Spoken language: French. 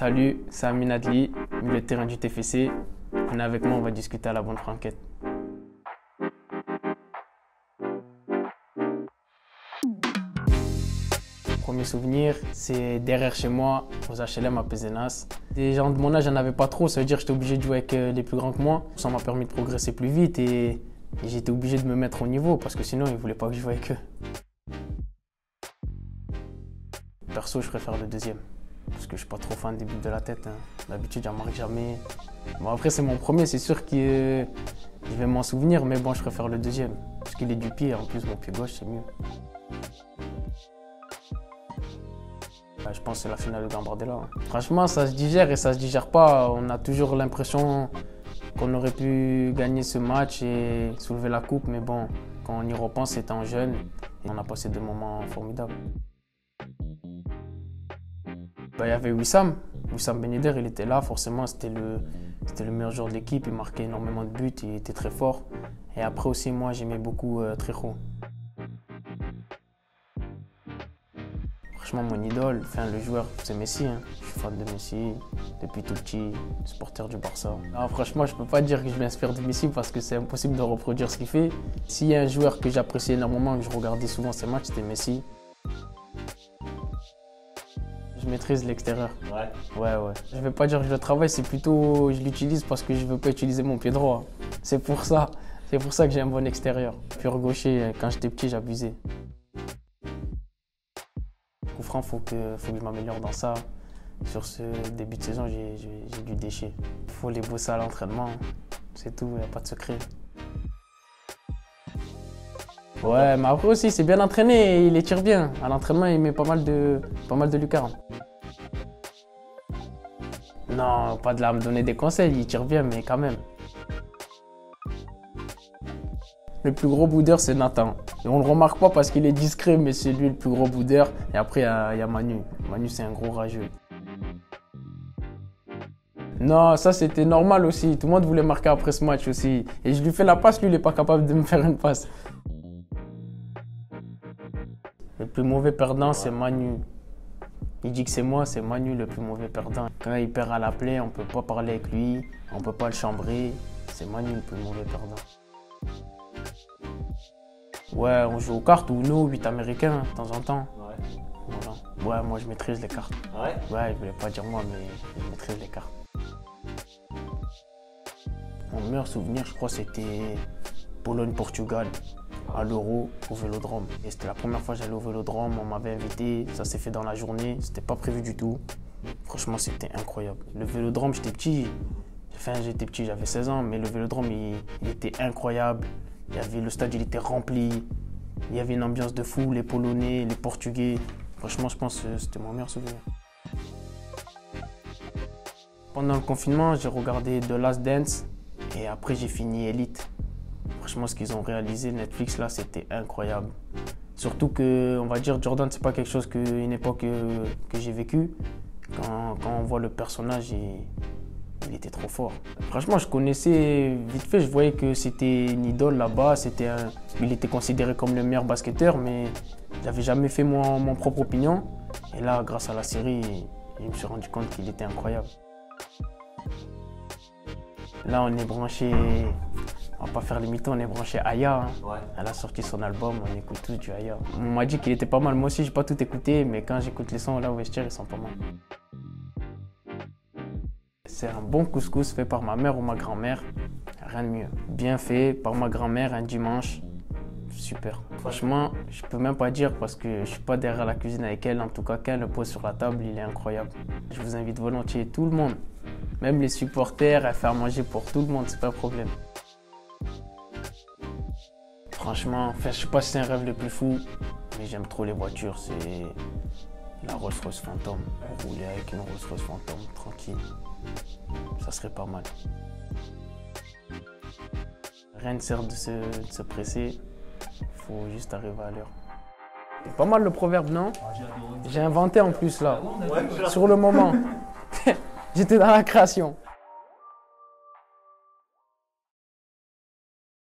Salut, c'est Amin Adli, milieu de terrain du TFC. Venez avec moi, on va discuter à la bonne franquette. Premier souvenir, c'est derrière chez moi, aux HLM à Pézenas. Des gens de mon âge, j'en avais pas trop, ça veut dire que j'étais obligé de jouer avec les plus grands que moi. Ça m'a permis de progresser plus vite et j'étais obligé de me mettre au niveau parce que sinon ils voulaient pas que je joue avec eux. Perso, je préfère le deuxième parce que je suis pas trop fan des buts de la tête. D'habitude, j'en marque jamais. Bon, après, c'est mon premier, c'est sûr que je vais m'en souvenir, mais bon, je préfère le deuxième parce qu'il est du pied. En plus, mon pied gauche, c'est mieux. Je pense que c'est la finale de Gambardella. Franchement, ça se digère et ça se digère pas. On a toujours l'impression qu'on aurait pu gagner ce match et soulever la coupe, mais bon, quand on y repense, c'était en jeune et on a passé des moments formidables. Il y avait Wissam Ben Yedder, il était là, forcément c'était le meilleur joueur de l'équipe, il marquait énormément de buts, il était très fort. Et après aussi, moi j'aimais beaucoup Trejo. Franchement, mon idole, le joueur, c'est Messi. Je suis fan de Messi depuis tout petit, supporter du Barça. Alors, franchement, je ne peux pas dire que je m'inspire de Messi parce que c'est impossible de reproduire ce qu'il fait. S'il y a un joueur que j'appréciais énormément, que je regardais souvent ses matchs, c'était Messi. Je maîtrise l'extérieur. Ouais. Je ne vais pas dire que je le travaille, c'est plutôt je l'utilise parce que je ne veux pas utiliser mon pied droit. C'est pour ça que j'ai un bon extérieur. Pur gaucher, quand j'étais petit, j'abusais. Coup franc, faut que je m'améliore dans ça. Sur ce début de saison, j'ai du déchet. Il faut les bosser à l'entraînement, c'est tout, il n'y a pas de secret. Ouais, mais après aussi, c'est bien entraîné et il les tire bien. À l'entraînement, il met pas mal de lucarnes. Non, pas de là à me donner des conseils, il tire bien, mais quand même. Le plus gros boudeur, c'est Nathan. Et on ne le remarque pas parce qu'il est discret, mais c'est lui le plus gros boudeur. Et après, il y a Manu. Manu, c'est un gros rageux. Non, ça c'était normal aussi. Tout le monde voulait marquer après ce match aussi. Et je lui fais la passe, lui, il n'est pas capable de me faire une passe. Le plus mauvais perdant, c'est Manu. Il dit que c'est moi, c'est Manu le plus mauvais perdant. Quand il perd à la plaie, on ne peut pas parler avec lui, on ne peut pas le chambrer. C'est Manu le plus mauvais perdant. Ouais, on joue aux cartes ou Uno, 8 américains, de temps en temps. Ouais. Voilà. Ouais, moi je maîtrise les cartes. Ouais. Ouais, je voulais pas dire moi, mais je maîtrise les cartes. Mon meilleur souvenir, je crois, c'était Pologne-Portugal, à l'Euro, au Vélodrome. Et c'était la première fois que j'allais au Vélodrome, on m'avait invité, ça s'est fait dans la journée, c'était pas prévu du tout. Franchement, c'était incroyable. Le Vélodrome, j'étais petit, j'avais 16 ans, mais le Vélodrome, il était incroyable. Le stade, il était rempli, il y avait une ambiance de fou, les Polonais, les Portugais. Franchement, je pense que c'était mon meilleur souvenir. Pendant le confinement, j'ai regardé The Last Dance et après j'ai fini Elite. Franchement, ce qu'ils ont réalisé, Netflix, là, c'était incroyable. Surtout que, on va dire, Jordan, c'est pas quelque chose une époque que j'ai vécu. Quand on voit le personnage, il était trop fort. Franchement, je connaissais vite fait, je voyais que c'était une idole là-bas. Il était considéré comme le meilleur basketteur, mais j'avais jamais fait mon propre opinion. Et là, grâce à la série, je me suis rendu compte qu'il était incroyable. Là, on est branché, on va pas faire les mythos, on est branché Aya. Ouais. Elle a sorti son album, on écoute tous du Aya. On m'a dit qu'il était pas mal, moi aussi, j'ai pas tout écouté, mais quand j'écoute les sons là au vestiaire, ils sont pas mal. C'est un bon couscous fait par ma mère ou ma grand-mère, rien de mieux. Bien fait par ma grand-mère un dimanche, super. Franchement, je peux même pas dire parce que je suis pas derrière la cuisine avec elle. En tout cas, quand elle le pose sur la table, il est incroyable. Je vous invite volontiers tout le monde, même les supporters, à faire manger pour tout le monde, c'est pas un problème. Franchement, je sais pas si c'est un rêve le plus fou, mais j'aime trop les voitures. C'est la Rolls-Royce Phantom. Rouler avec une Rolls-Royce Phantom, tranquille. Ça serait pas mal. Rien ne sert de se presser, il faut juste arriver à l'heure. C'est pas mal le proverbe, non? J'ai inventé en plus là, sur le moment. J'étais dans la création.